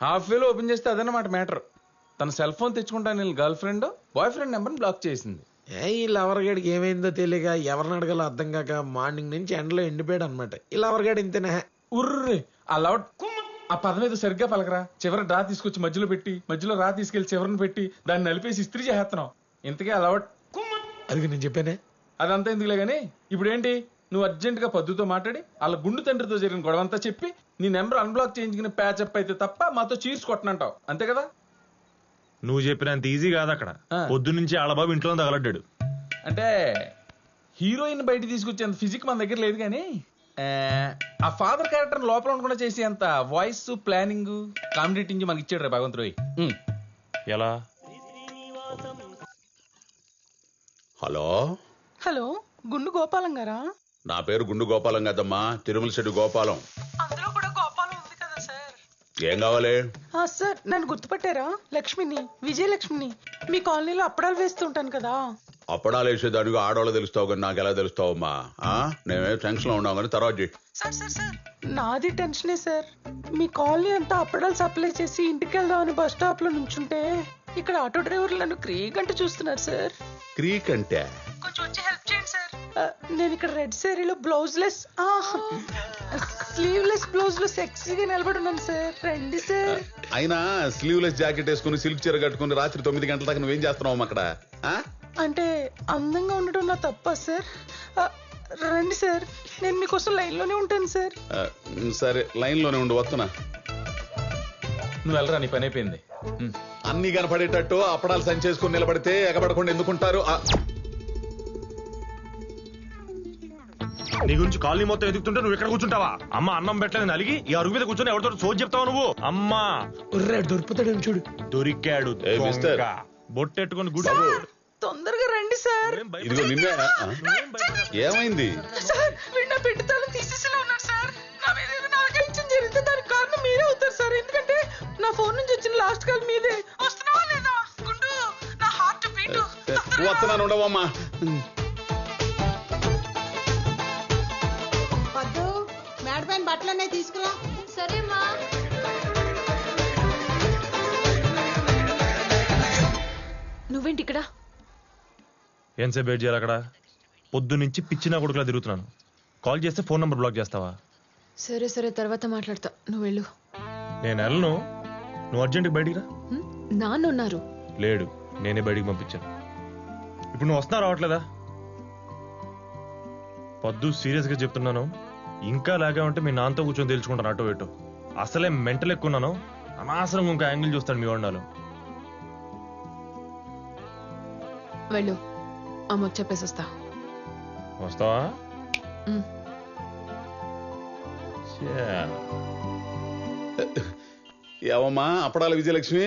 Half వేలో open చేస్తే అదన్నమాట మ్యాటర్. తన సెల్ ఫోన్ తెచ్చుకుంటాను గర్ల్ ఫ్రెండ్ బాయ్ ఫ్రెండ్ నెంబర్ని బ్లాక్ చేసింది. ఈ లవర్గాడికి ఏమైందో తెలియక ఎవరిని అడగాలో అర్థం కాక మార్నింగ్ నుంచి ఎండలో ఎండిపోయాడు అనమాట. ఈ లవర్గాడు ఇంతనే. ఉర్రే ఆ లవర్ ఆ పదం ఏదో సరిగ్గా పలకరా. చివరి రా తీసుకొచ్చి మధ్యలో పెట్టి మధ్యలో రా తీసుకెళ్లి చివరిని పెట్టి దాన్ని నలిపేసి ఇస్త్రీ చేస్తున్నావు. ఇంతకీ ఆ లవర్ అది నేను చెప్పానే. అదంతా ఎందుకులే గానీ ఇప్పుడు ఏంటి, నువ్వు అర్జెంట్ గా పద్దుతో మాట్లాడి వాళ్ళ గుండు తండ్రితో జరిగిన గొడవంతా చెప్పి నీ నెంబర్ అన్బ్లాక్ చేయించుకుని ప్యాచప్ అయితే తప్ప మాతో చీర్స్ కొట్టనంటావు అంతే కదా? నువ్వు చెప్పినంత ఈజీ కాదు. అక్కడ పొద్దు నుంచి ఆడబాబు ఇంట్లో తగలడ్డాడు. అంటే హీరోయిన్ బయట తీసుకొచ్చేంత ఫిజిక్ మన దగ్గర లేదు కానీ ఆ ఫాదర్ క్యారెక్టర్ లోపల ఉండకుండా చేసే అంత వాయిస్ ప్లానింగ్ కామెడీటింగ్ మనకి ఇచ్చాడు రే భగవంత్ రోయ్. ఎలా? హలో హలో, గుండు గోపాలం గారా? నా పేరు గుండు గోపాలం కదమ్మా, తిరుమల శెట్టి గోపాలం. అందులో కూడా గోపాలం ఉంది కదా సార్. ఏం కావాలి? సార్ నన్ను గుర్తుపట్టారా? లక్ష్మిని, విజయలక్ష్మిని. మీ కాలనీలో అప్పడాలు వేస్తుంటాను కదా. అప్పడాలు వేసేదానికి ఆడవాళ్ళు తెలుస్తావు కానీ నాకు ఎలా తెలుస్తావమ్మా? నేనే టెన్షన్ లో ఉన్నావు కానీ తర్వాత చెయ్యి. సార్ సార్ సార్ నాది టెన్షనే సార్. మీ కాలనీ అంతా అప్పడాలు సప్లై చేసి ఇంటికి వెళ్దామని బస్ స్టాప్ లో నుంచుంటే ఇక్కడ ఆటో డ్రైవర్లు నన్ను క్రీక్ అంటే చూస్తున్నారు సార్. క్రీక్ అంటే? కొంచెం వచ్చి హెల్ప్ చేయండి సార్. నేను ఇక్కడ రెడ్ శారీలో బ్లౌజ్ లెస్ స్లీవ్లెస్ బ్లౌజ్ లో సెక్సీగా నిలబడి ఉన్నాను సార్. రండి సార్. అయినా స్లీవ్లెస్ జాకెట్ వేసుకుని సిల్క్ చీర కట్టుకుని రాత్రి 9 గంటల దాకా నువ్వేం చేస్తున్నావు అక్కడ? అంటే అందంగా ఉండటం నా తప్ప సార్? రండి సార్, నేను మీకోసం లైన్ లోనే ఉంటాను సార్. సరే లైన్ లోనే ఉండు, వస్తున్నా. నువ్వు వెళ్ళరా, నీ పని అయిపోయింది. అన్ని కనపడేటట్టు అప్పడాలు సంచేసుకుని నిలబడితే ఎగబడకుండా ఎందుకుంటారు? నీ గురించి కాలనీ మొత్తం ఎదుగుతుంటే నువ్వు ఇక్కడ కూర్చుంటావా? అమ్మ అన్నం పెట్టలేదు అలిగి ఈ అరుగు మీద కూర్చొని ఎవరితో సోది చెప్తావు నువ్వు? అమ్మా దొరుకుతాడని చూడు. దొరికాడు బొట్టెట్టుకుని గుడి. తొందరగా రండి సార్. ఇదిగో నిన్నే. ఏమైంది? సార్ వీడు నా పెట్టితాలను తీసేసేలా ఉన్నారు సార్. నా మీద ఏదైనా ఆలోచన జరిగితే దానికి కారణం మీరే అవుతారు సార్. ఎందుకంటే నా ఫోన్ నుంచి వచ్చిన లాస్ట్ కాల్ మీదే. వస్తున్నావా లేదా? గుండు నా హార్ట్ బీట్. వస్తున్నాను, ఉండవమ్మా. వద్దు, మేడ పైన బట్టలనే తీసుకురా. సరేమ్మా. నువ్వేంటి ఇక్కడ? ఎంతసేపు వెయిట్ చేయాలి అక్కడ? పొద్దు నుంచి పిచ్చినా కొడుకులా తిరుగుతున్నాను. కాల్ చేస్తే ఫోన్ నంబర్ బ్లాక్ చేస్తావా? సరే సరే తర్వాత మాట్లాడతా, నువ్వు వెళ్ళు. నేను వెళ్ళను, నువ్వు అర్జెంట్గా బయటికి రా. నాన్న ఉన్నారు. లేడు, నేనే బయటికి పంపించాను. ఇప్పుడు నువ్వు వస్తున్నా రావట్లేదా? పొద్దు సీరియస్గా చెప్తున్నాను, ఇంకా లాగా ఉంటే మీ నాన్నతో కూర్చొని తెలుసుకుంటాను అటో ఇటో. అసలే మెంటల్ ఎక్కున్నాను, అనవసరంగా ఇంకా యాంగిల్ చూస్తాడు మీ వండాలు. వెళ్ళు, అమ్మకు చెప్పేసి వస్తా. వస్తావా? ఏవమ్మా అప్పడాల విజయలక్ష్మి,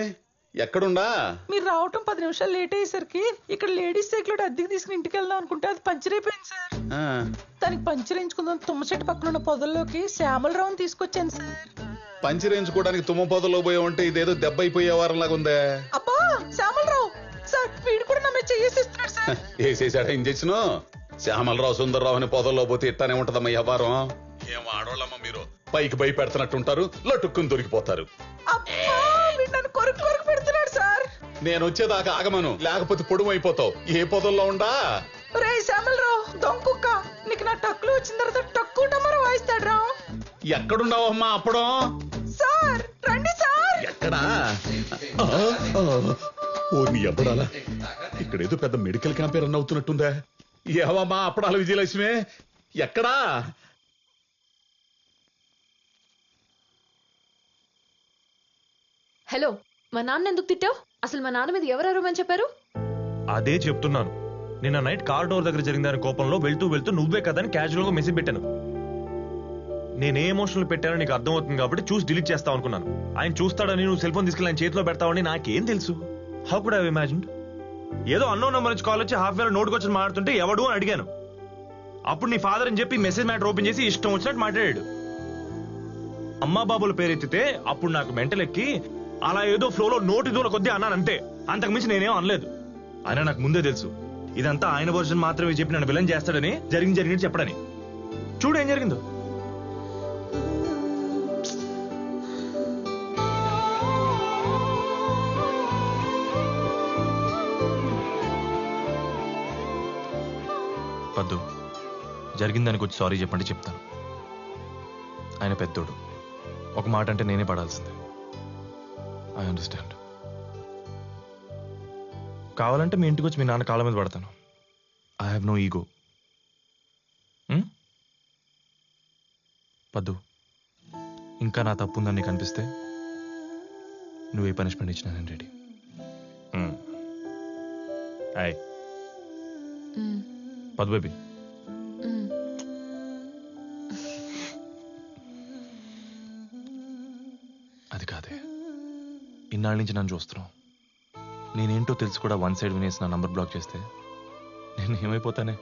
ఎక్కడుండా? మీరు రావటం 10 నిమిషాలు లేట్ అయ్యేసరికి ఇక్కడ లేడీస్ సైకిల్ అద్దెకి తీసుకుని ఇంటికి వెళ్దాం అనుకుంటే అది పంచర్ అయిపోయింది సార్. దానికి పంచర్ వేయించుకుందాం తుమ్మ చెట్టు పక్కన ఉన్న పొదల్లోకి శ్యామలరావుని తీసుకొచ్చాను సార్. పంచర్ వేయించుకోవడానికి తుమ్మ పొదలో పోయావంటే ఇదేదో దెబ్బ అయిపోయే వారంలాగా ఉందే. అబ్బా శ్యామలరావు సార్, వీడు కూడా నా మీద చేసేస్తున్నాడు సార్. వేసేసాడా ఇంజెక్షన్? శ్యామలరావు సుందరరావు అని పొదల్లో పోతే ఇట్టానే ఉంటదమ్మా వ్యవహారం. ఏం ఆడోళ్ళమ్మా మీరు, పైకి భయపెడుతున్నట్టుంటారు, లటుక్కుని దొరికిపోతారు. నేను వచ్చేదాకా ఆగమను, లేకపోతే పొడుము అయిపోతావు. ఏ పొదల్లో ఉండా? రే శ్యామలరావు దొంకుక్క, నీకు నా టక్కులు వచ్చిన తర్వాత టక్కు టమర వాయిస్తాడు రా. ఎక్కడున్నావమ్మా అప్పడం? సార్ రండి సార్. ఎక్కడా? ఓ నీ అప్పడాలా, ఇక్కడేదో పెద్ద మెడికల్ క్యాంపే రన్ అవుతున్నట్టుందా? ఏవమ్మా అప్పడాల విజయలక్ష్మి, ఎక్కడా? హలో, మా నాన్న ఎందుకు తిట్టావు? అసలు మా నాన్న మీద ఎవరు అరవమని చెప్పారు? అదే చెప్తున్నాను. నిన్న నైట్ కార్ డోర్ దగ్గర జరిగిందని కోపంలో వెళ్తూ వెళ్తూ నువ్వే కదా అని క్యాజువల్ గా మెసేజ్ పెట్టాను. నేనే ఎమోషనల్ పెట్టానో నీకు అర్థమవుతుంది కాబట్టి చూసి డిలీట్ చేస్తావు అనుకున్నాను. ఆయన చూస్తాడని నువ్వు సెల్ ఫోన్ తీసుకెళ్ళి ఆయన చేతిలో పెడతావని నాకేం తెలుసు? How could I have imagined? ఏదో అన్నోన్ నెంబర్ నుంచి కాల్ వచ్చి హాఫ్ వేల నోటుకు వచ్చి మాట్లాడుతుంటే ఎవడు అని అడిగాను. అప్పుడు నీ ఫాదర్ అని చెప్పి మెసేజ్ మ్యాటర్ ఓపెన్ చేసి ఇష్టం వచ్చినట్టు మాట్లాడాడు. అమ్మా బాబుల పేరెత్తితే అప్పుడు నాకు మెంటల్ ఎక్కి అలా ఏదో ఫ్లోలో నోటి దూల కొద్దీ అన్నాను అంతే, అంతకుమించి నేనేం అనలేదు. ఆయన నాకు ముందే తెలుసు ఇదంతా ఆయన వర్షన్ మాత్రమే చెప్పి నన్ను విలన్ చేస్తాడని, జరిగింది చెప్పడని. చూడు ఏం జరిగిందో. వద్దు, జరిగిన దానికి వచ్చి సారీ చెప్పండి చెప్తాను. ఆయన పెద్దోడు, ఒక మాట అంటే నేనే పడాల్సిందే. I understand. కావాలంటే మీ ఇంటికి వచ్చి మీ నాన్న కాళ్ళ మీద పడతాను. I have no ego. Paddu, ఇంకా నా తప్పు ఉందని నీకు అనిపిస్తే నువ్వు ఏ పనిష్మెంట్ ఇచ్చినా నేను రెడీ. హాయ్ పద్దు బేబీ. అది కాదే, ఇన్నాళ్ళ నుంచి నన్ను చూస్తున్నావు. నేనేంటో తెలుసు కూడా వన్ సైడ్ వినేసి నా నంబర్ బ్లాక్ చేస్తే నేను ఏమైపోతానే?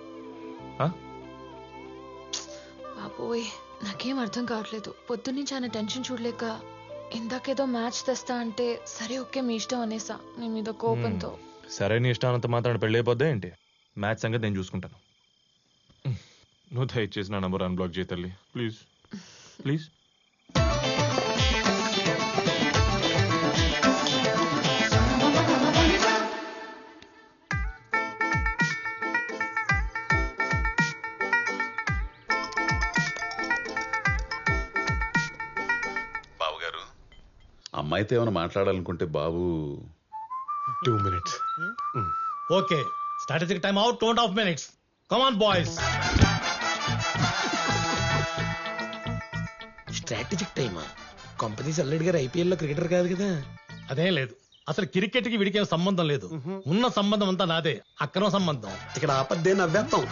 బాబోయ్, నాకేం అర్థం కావట్లేదు. పొద్దున్నుంచి ఆయన టెన్షన్ చూడలేక ఇందాకేదో మ్యాచ్ తెస్తా అంటే సరే ఓకే మీ ఇష్టం అనేసా, నీ మీద కోపంతో. సరే నీ ఇష్టానంత మాత్రం పెళ్ళి అయిపోద్దా ఏంటి? మ్యాచ్ సంగతి నేను చూసుకుంటాను. నువ్వు దయచేసి నా నంబర్ అన్బ్లాక్ చేయ తల్లి, ప్లీజ్ ప్లీజ్. బాబు గారు, అమ్మాయితో ఏమైనా మాట్లాడాలనుకుంటే బాబు 2 minutes. Okay. Strategic time out, 2.5 minutes. Come on, boys. Strategic టైమా? కంపెనీ అల్లుడి గారు ఐపీఎల్ లో క్రికెటర్ కాదు కదా. అదేం లేదు, అసలు క్రికెట్ కి వీడికి ఏం సంబంధం లేదు. ఉన్న సంబంధం అంతా నాదే, అక్రమ సంబంధం. ఇక్కడ ఆపద్దే నవ్వేస్తాం.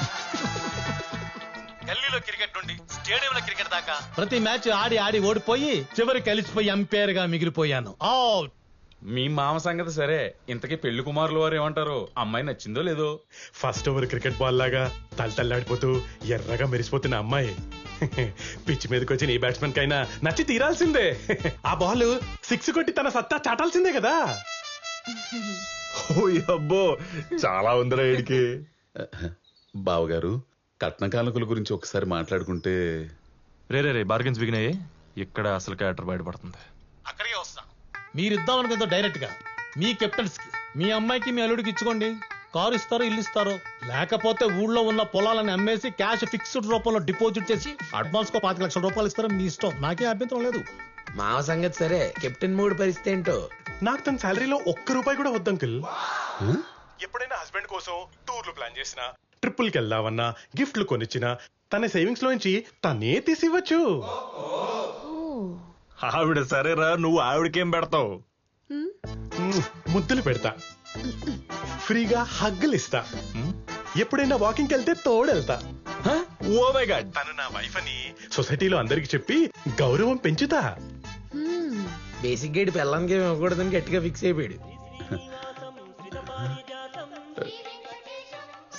గల్లీలో క్రికెట్ నుండి స్టేడియంలో క్రికెట్ దాకా ప్రతి మ్యాచ్ ఆడి ఆడి ఓడిపోయి చివరికి కలిసిపోయి అంపైర్ గా మిగిలిపోయాను. అవుట్. మీ మామ సంగతి సరే, ఇంతకీ పెళ్లి కుమారులు వారు ఏమంటారు? అమ్మాయి నచ్చిందో లేదో? ఫస్ట్ ఓవర్ క్రికెట్ బాల్ లాగా తలతల్లాడిపోతూ ఎర్రగా మెరిసిపోతున్న అమ్మాయి పిచ్ మీదకి వచ్చి నీ బ్యాట్స్మెన్ కైనా నచ్చి తీరాల్సిందే. ఆ బాల్ 6 కొట్టి తన సత్తా చాటాల్సిందే కదా. ఓ అబ్బో, చాలా ఉందిరా వీడికి. బావగారు, కట్న కానుకల గురించి ఒకసారి మాట్లాడుకుంటే. రే బార్గెన్స్ బిగినాయి. ఇక్కడ అసలు క్యారెక్టర్ బయటపడుతుంది. అక్కడికే వస్తా. మీరిద్దాం అనుకుందో డైరెక్ట్ గా మీ కెప్టెన్స్ కి, మీ అమ్మాయికి మీ అల్లుడికి ఇచ్చుకోండి. కారు ఇస్తారో ఇల్లు ఇస్తారో, లేకపోతే ఊళ్ళో ఉన్న పొలాలని అమ్మేసి క్యాష్ ఫిక్స్డ్ రూపంలో డిపాజిట్ చేసి అడ్వాన్స్ కో 5 లక్షల రూపాయలు ఇస్తారో మీ ఇష్టం, నాకే అభ్యంతరం లేదు. మా సంగతి సరే, కెప్టెన్ మూడు పరిస్థితి ఏంటో? నాకు తన శాలరీలో ₹1 కూడా వద్దు అంకుల్. ఎప్పుడైనా హస్బెండ్ కోసం టూర్లు ప్లాన్ చేసినా, ట్రిప్పుల్కి వెళ్దామన్నా, గిఫ్ట్లు కొనిచ్చినా తన సేవింగ్స్ లోంచి తనే తీసివ్వచ్చు. ఆవిడ సరేరా, నువ్వు ఆవిడకేం పెడతావు? ముద్దులు పెడతా, ఫ్రీగా హగ్గులు ఇస్తా, ఎప్పుడైనా వాకింగ్ వెళ్తే తోడెళ్తా. ఓ మై గాడ్, తను నా వైఫ్ అని సొసైటీలో అందరికి చెప్పి గౌరవం పెంచుతా. బేసిక్ గైడ్ పిల్లలకి ఇవ్వకూడదని గట్టిగా ఫిక్స్ అయిపోయాడు.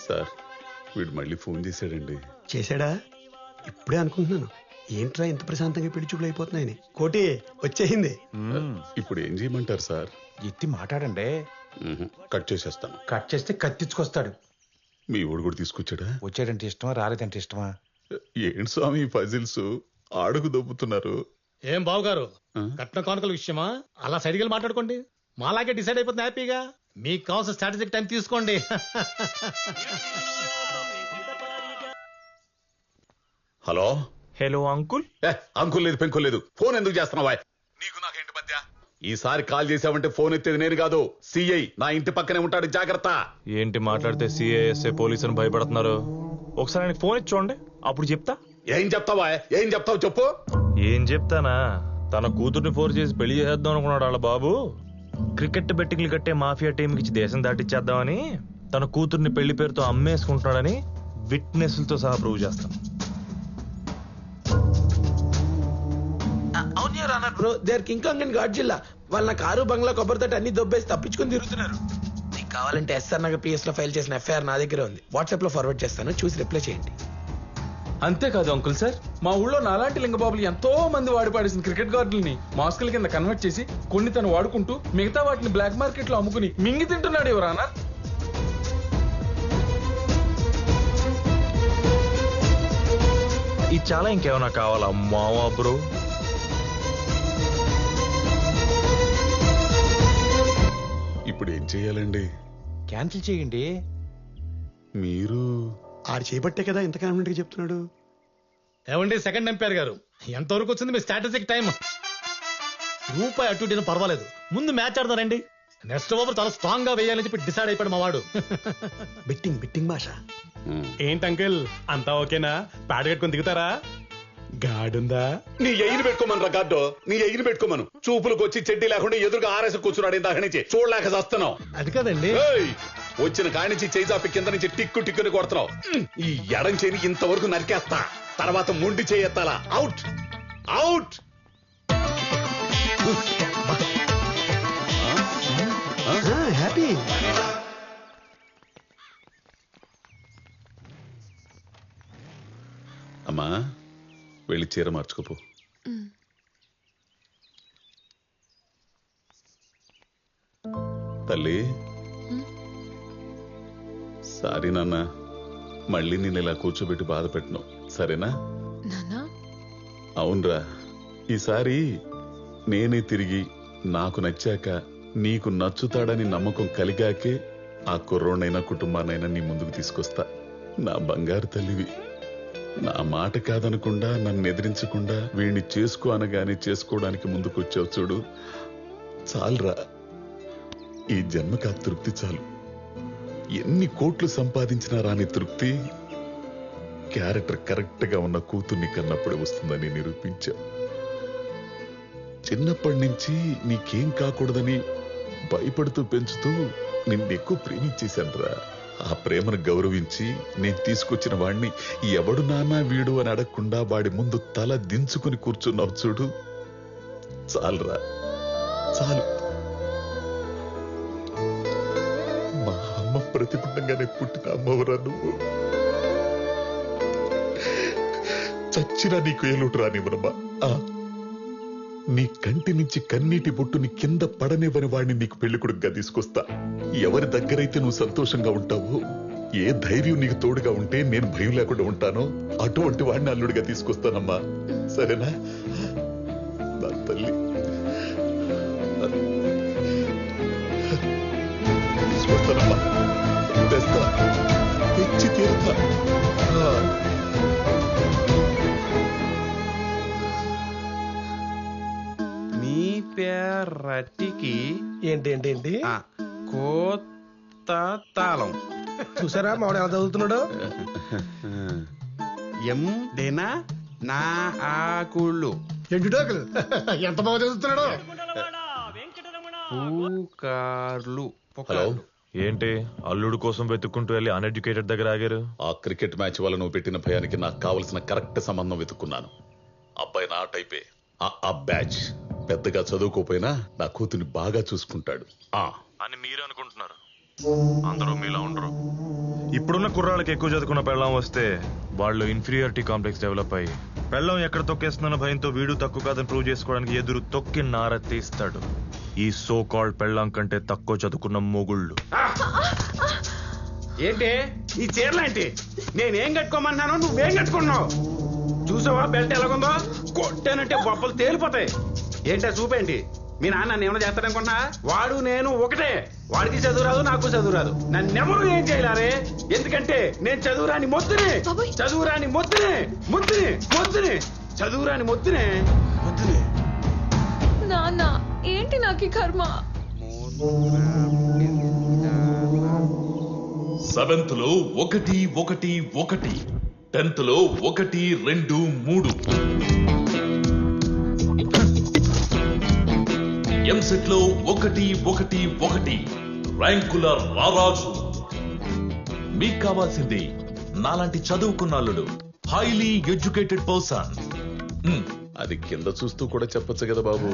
సార్, వీడు మళ్ళీ ఫోన్ చేశాడండి. చేశాడా? ఇప్పుడే అనుకుంటున్నాను, ఏంట్రా ఇంత ప్రశాంతంగా పెళ్లి చూపులు అయిపోతున్నాయని. కోటి వచ్చేసింది. ఇప్పుడు ఏం చేయమంటారు సార్? ఎత్తి మాట్లాడండి. కట్ చేసేస్తాను. కట్ చేస్తే కత్తిచ్చుకొస్తాడు. మీ ఊడు కూడా తీసుకొచ్చాడా? వచ్చాడంటే ఇష్టమా, రాలేదంటే ఇష్టమా? ఏంటి స్వామి ఫజిల్స్ ఆడుకు దొబ్బుతున్నారు? ఏం బావు గారు, కట్న కానుకల విషయమా అలా సైడ్కి వెళ్ళి మాట్లాడుకోండి. మాలాగే డిసైడ్ అయిపోతుంది హ్యాపీగా. మీకు కావాల్సిన స్ట్రాటజిక్ టైం తీసుకోండి. Hello hello uncle. అంకుల్ లేదు, పెంకుల్ లేదు. ఫోన్ ఎందుకు చేస్తున్నావా? నీకు నాకేంటి మధ్య? ఈసారి కాల్ చేసావంటే ఫోన్ ఎత్తేది నేను కాదు, సిఐ నా ఇంటి పక్కనే ఉంటాడు, జాగ్రత్త. ఏంటి మాట్లాడితే సిఐఎస్ఏ పోలీసు అని భయపడుతున్నారు? ఒకసారి ఆయనకి ఫోన్ ఇచ్చి చూడండి, అప్పుడు చెప్తా. ఏం చెప్తావా? ఏం చెప్తావు చెప్పు. ఏం చెప్తానా? తన కూతుర్ని ఫోర్స్ చేసి పెళ్లి చేద్దాం అనుకున్నాడు వాళ్ళ బాబు. క్రికెట్ బెట్టింగ్లు కట్టే మాఫియా టీంకి ఇచ్చి దేశం దాటిచ్చేద్దామని తన కూతుర్ని పెళ్లి పేరుతో అమ్మేసుకుంటున్నాడని విట్నెస్లతో సహా ప్రూవ్ చేస్తాను. Bro, they are King Kong and Godzilla. వాళ్ళ నా కారు బంగ్లా కొబ్బరితోటి అన్ని దొబ్బేసి తప్పించుకొని తిరుగుతున్నారు. నీకు కావాలంటే ఎస్ఆర్ నగర్ పిఎస్ లో ఫైల్ చేసిన ఎఫ్ఐఆర్ నా దగ్గర ఉంది, వాట్సాప్ లో ఫార్వర్డ్ చేస్తాను, చూసి రిప్లై చేయండి. అంతేకాదు అంకుల్ సార్, మా ఊళ్ళో నాలాంటి లింగబాబులు ఎంతో మంది వాడి పాడేసిన క్రికెట్ గార్డుల్ని మాస్కుల కింద కన్వర్ట్ చేసి కొన్ని తను వాడుకుంటూ మిగతా వాటిని బ్లాక్ మార్కెట్ లో అమ్ముకుని మింగి తింటున్నాడు ఎవరానా. ఇది చాలా ఇంకేమైనా కావాలా మావా బ్రో? ఇప్పుడు ఏం చెయ్యాలండి? క్యాన్సిల్ చేయండి. మీరు ఆడు చేపట్టే కదా ఇంత కాన్ఫిడెంట్ గా చెప్తున్నాడు. ఏమండి సెకండ్ ఎంపైర్ గారు, ఎంతవరకు వచ్చింది మీ స్ట్రాటజిక్ టైం? రూపాయి అటు ఇటు పర్వాలేదు, ముందు మ్యాచ్ ఆడతారండి. నెక్స్ట్ ఓవర్ చాలా స్ట్రాంగ్ గా వేయాలని చెప్పి డిసైడ్ అయిపోయాడు మా వాడు. బెట్టింగ్ భాష. ఏంటి అంకుల్ అంతా ఓకేనా? ప్యాడ్ కట్టుకొని దిగుతారా? గాడుందా? నీ ఎయిని పెట్టుకోమను రా గాడ్డో, నీ ఎయిని పెట్టుకోమను. చూపులకు వచ్చి చెడ్డి లేకుండా ఎదురుగా ఆరేసి కూర్చున్నాడు ఇందాక నుంచి, చూడలేక చేస్తున్నావు. అది కదండి, వచ్చిన కాడి నుంచి చేయి చాపి కింద నుంచి టిక్కు టిక్కుని కొడుతున్నావు. ఈ ఎడం చేని ఇంతవరకు నరికేస్తా, తర్వాత మొండి చేయెత్తాలా. Out out. హ్యాపీ. అమ్మా వెళ్ళి చీర మార్చుకోపో. తల్లి సారీ నాన్న, మళ్ళీ నేను ఇలా కూర్చోబెట్టి బాధ పెట్టను, సరేనా? అవునరా, ఈసారి నేనే తిరిగి నాకు నచ్చాక నీకు నచ్చుతాడని నమ్మకం కలిగాకే ఆ కుర్రోనైనా కుటుంబానైనా నీ ముందుకు తీసుకొస్తా. నా బంగారు తల్లివి. నా మాట కాదనకుండా నన్ను ఎదిరించకుండా వీడిని చేసుకో అనగానే చేసుకోవడానికి ముందుకు వచ్చావు చూడు, చాలురా. ఈ జన్మకి ఆ తృప్తి చాలు. ఎన్ని కోట్లు సంపాదించినా రాని తృప్తి క్యారెక్టర్ కరెక్ట్ గా ఉన్న కూతుర్ని కన్నప్పుడే వస్తుందని నిరూపించా. చిన్నప్పటి నుంచి నీకేం కాకూడదని భయపడుతూ పెంచుతూ నిన్నెక్కువ ప్రేమించేశానురా. ఆ ప్రేమను గౌరవించి నేను తీసుకొచ్చిన వాడిని ఎవడు నాన్నా వీడు అని అడగకుండా వాడి ముందు తల దించుకుని కూర్చున్నావు చూడు, చాలురా చాలు. మా అమ్మ ప్రతిపుండంగానే పుట్టిన అమ్మవరా నువ్వు. చచ్చినా నీకు ఏలుటు రానివ్వనమ్మా. నీ కంటి నుంచి కన్నీటి బొట్టుని కింద పడనివ్వని వాడిని నీకు పెళ్లికొడుకుగా తీసుకొస్తా. ఎవరి దగ్గరైతే నువ్వు సంతోషంగా ఉంటావో, ఏ ధైర్యం నీకు తోడుగా ఉంటే నేను భయం లేకుండా ఉంటానో అటువంటి వాడిని అల్లుడిగా తీసుకొస్తానమ్మా, సరేనా? నా తల్లి తీసుకొస్తానమ్మా, తెస్తా, తెచ్చి తీరుతా. రట్టికి ఏంటి కోత తాళం చూసారా మావాడు ఎలా చదువుతున్నాడు? ఎం డేనా నా ఆకుళ్ళు ఎండుటాకులు ఎంత బాగా చదువుతున్నాడు. పూకార్లు. హలో, ఏంటి అల్లుడు కోసం వెతుక్కుంటూ వెళ్ళి అన్ఎడ్యుకేటెడ్ దగ్గర ఆగారు? ఆ క్రికెట్ మ్యాచ్ వల్ల నువ్వు పెట్టిన భయానికి నాకు కావలసిన కరెక్ట్ సంబంధం వెతుక్కున్నాను. అబ్బాయి నా టైపే. ఆ బ్యాచ్ పెద్దగా చదువుకోపోయినా నా కూతుర్ని బాగా చూసుకుంటాడు అని మీరు అనుకుంటున్నారు. అందరూ మీలా ఉండరు. ఇప్పుడున్న కుర్రాళ్ళకి ఎక్కువ చదువుకున్న పెళ్ళం వస్తే వాళ్ళు ఇన్ఫీరియారిటీ కాంప్లెక్స్ డెవలప్ అయ్యి పెళ్ళం ఎక్కడ తొక్కేస్తున్న భయంతో వీడు తక్కువ కాదని ప్రూవ్ చేసుకోవడానికి ఎదురు తొక్కి నార తీస్తాడు. ఈ సో కాల్డ్ పెళ్ళం కంటే తక్కువ చదువుకున్న మొగుళ్ళు. ఏంటి ఈ చీరలేంటి? నేనేం కట్టుకోమన్నానో నువ్వేం కట్టుకున్నావు? చూసావా బెల్ట్ ఎలాగుందో? కొట్టానంటే బొప్పలు తేలిపోతాయి. ఏంటో చూపేంటి? మీ నాన్న ఏమైనా చేస్తాడనుకున్నా? వాడు నేను ఒకటే. వాడికి చదువు రాదు, నాకు చదువు రాదు. నన్నెవరు ఏం చేయలేరే, ఎందుకంటే నేను చదువురాని మొద్దునే. చదువురాని మొద్దునే మొద్దునే మొద్దునే చదువురాని మొద్దునే మొద్దునే. నాన్న ఏంటి నాకు ఈ కర్మ? 7th లో 1 1 1, 10th లో 1 2 3, ఎంసెట్ లో 1 1 1 ర్యాంకుల రారాజు. మీకు కావాల్సింది నాలాంటి చదువుకున్నాళ్ళుడు, హైలీ ఎడ్యుకేటెడ్ పర్సన్. అది కింద చూస్తూ కూడా చెప్పొచ్చు కదా బాబు,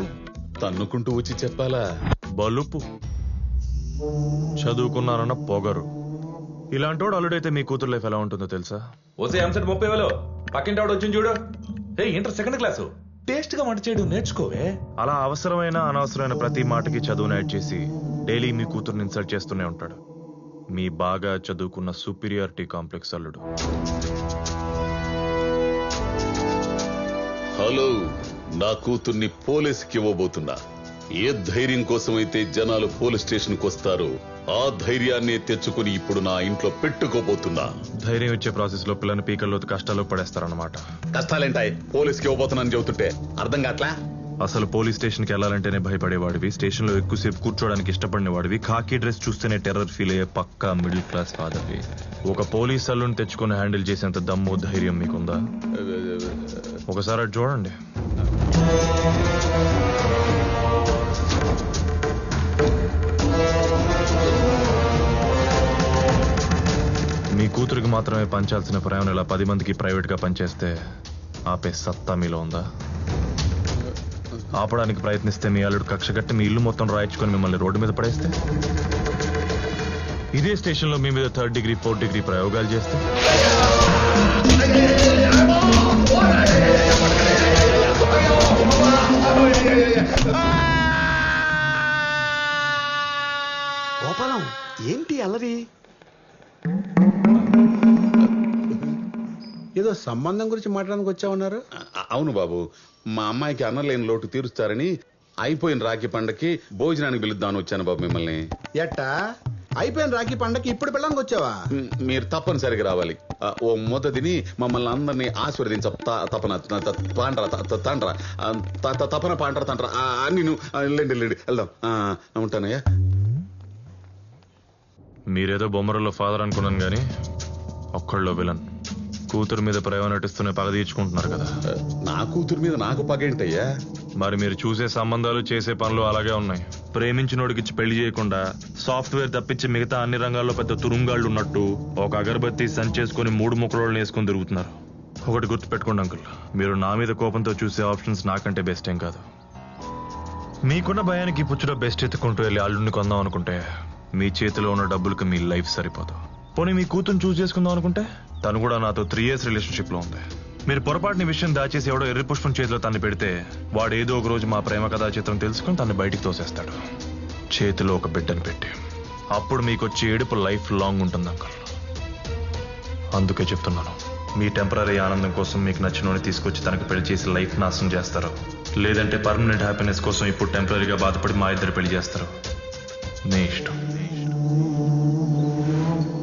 తన్నుకుంటూ వచ్చి చెప్పాలా? బలుపు చదువుకున్నారన్న పొగరు. ఇలాంటోడు అల్లుడైతే మీ కూతురు లైఫ్ ఎలా ఉంటుందో తెలుసా? ఓసే ఎంసెట్ 30,000 పక్కింటి ఆవిడ వచ్చింది చూడు. ఇంటర్ 2nd క్లాసు టేస్ట్ గా వంట చేయడం నేర్చుకోవే. అలా అవసరమైన అనవసరమైన ప్రతి మాటకి చదువును యాడ్ చేసి డైలీ మీ కూతురుని ఇన్సల్ట్ చేస్తూనే ఉంటాడు మీ బాగా చదువుకున్న సుపీరియారిటీ కాంప్లెక్స్ అల్లుడు. హలో, నా కూతుర్ని పోలీసుకి ఇవ్వబోతున్నా. ఏ ధైర్యం కోసమైతే జనాలు పోలీస్ స్టేషన్కి వస్తారో ఆ ధైర్యాన్ని తెచ్చుకుని ఇప్పుడు నా ఇంట్లో పెట్టుకోబోతున్నా. ధైర్యం ఇచ్చే ప్రాసెస్ లో పిల్లని పీకల్లోతు కష్టాలు పడేస్తారన్నమాట. కష్టాలేంటాయి? పోలీస్కి ఇవ్వబోతున్నాను చెబుతుంటే అర్థం కావట్లా? అసలు పోలీస్ స్టేషన్కి వెళ్ళాలంటేనే భయపడేవాడివి, స్టేషన్లో ఎక్కువసేపు కూర్చోడానికి ఇష్టపడిన వాడివి, ఖాకీ డ్రెస్ చూస్తేనే టెర్రర్ ఫీల్ అయ్యే పక్కా మిడిల్ క్లాస్ ఫాదర్వి. ఒక పోలీస్ అల్లుని తెచ్చుకుని హ్యాండిల్ చేసేంత దమ్ము ధైర్యం మీకుందా? ఒకసారి అటు చూడండి. మీ కూతురికి మాత్రమే పంచాల్సిన ప్రేమను ఇలా 10 మందికి ప్రైవేట్ గా పనిచేస్తే ఆపే సత్తా మీలో ఉందా? ఆపడానికి ప్రయత్నిస్తే మీ అల్లుడు కక్ష కట్టి మీ ఇల్లు మొత్తం రాయించుకొని మిమ్మల్ని రోడ్డు మీద పడేస్తే, ఇదే స్టేషన్ లో మీ మీద 3rd డిగ్రీ 4th డిగ్రీ ప్రయోగాలు చేస్తే, గోపాలం ఏంటి అల్లరి? ఏదో సంబంధం గురించి మాట్లాడడానికి వచ్చామన్నారు. అవును బాబు, మా అమ్మాయికి అన్నలేని లోటు తీరుస్తారని అయిపోయిన రాఖీ పండగకి భోజనానికి పిలుద్దామని వచ్చాను బాబు మిమ్మల్ని. ఎట్టా అయిపోయిన రాఖీ పండగకి ఇప్పుడు పిల్లలకు వచ్చావా? మీరు తప్పనిసరిగా రావాలి. ఓ ముద్ద తిని మమ్మల్ని అందరినీ ఆశీర్వదించ తపన తపన పాండ్ర తండ్ర అన్ని లేండి వెళ్దాం. ఉంటానయ్యా. మీరేదో బొమ్మరలో ఫాదర్ అనుకున్నాను గానీ ఒక్కళ్ళలో విలన్. కూతురు మీద ప్రేమ నటిస్తూనే పగ తీర్చుకుంటున్నారు కదా. నా కూతురు మీద నాకు పగేంటయ్యా? మరి మీరు చూసే సంబంధాలు చేసే పనులు అలాగే ఉన్నాయి. ప్రేమించినోడికిచ్చి పెళ్లి చేయకుండా సాఫ్ట్వేర్ తప్పించి మిగతా అన్ని రంగాల్లో పెద్ద తురుంగాళ్ళు ఉన్నట్టు ఒక అగరబత్తి సంచేసుకుని 3 ముక్కలోళ్ళని వేసుకుని తిరుగుతున్నారు. ఒకటి గుర్తుపెట్టుకోండి అంకుల్, మీరు నా మీద కోపంతో చూసే ఆప్షన్స్ నాకంటే బెస్ట్ ఏం కాదు. మీకున్న భయానికి పుచ్చులో బెస్ట్ ఎత్తుకుంటూ వెళ్ళి అల్లుడిని కొందాం అనుకుంటే మీ చేతిలో ఉన్న డబ్బులకు మీ లైఫ్ సరిపోదు. పోనీ మీ కూతురు చూస్ చేసుకుందాం అనుకుంటే తను కూడా నాతో 3 years రిలేషన్షిప్ లో ఉంది. మీరు పొరపాటుని విషయం దాచేసి ఎవడో ఎర్రి పుష్పం చేతిలో తన్ని పెడితే వాడు ఏదో ఒక రోజు మా ప్రేమ కథా చిత్రం తెలుసుకుని తన్ని బయటికి తోసేస్తాడు, చేతిలో ఒక బిడ్డని పెట్టి. అప్పుడు మీకు వచ్చే ఏడుపు లైఫ్ లాంగ్ ఉంటుంది అంకుల్. అందుకే చెప్తున్నాను, మీ టెంపరీ ఆనందం కోసం మీకు నచ్చినోని తీసుకొచ్చి తనకు పెళ్లి చేసి లైఫ్ నాశనం చేస్తారు, లేదంటే పర్మనెంట్ హ్యాపీనెస్ కోసం ఇప్పుడు టెంపరీగా బాధపడి మా ఇద్దరు పెళ్లి చేస్తారు. మీ ఇష్టం.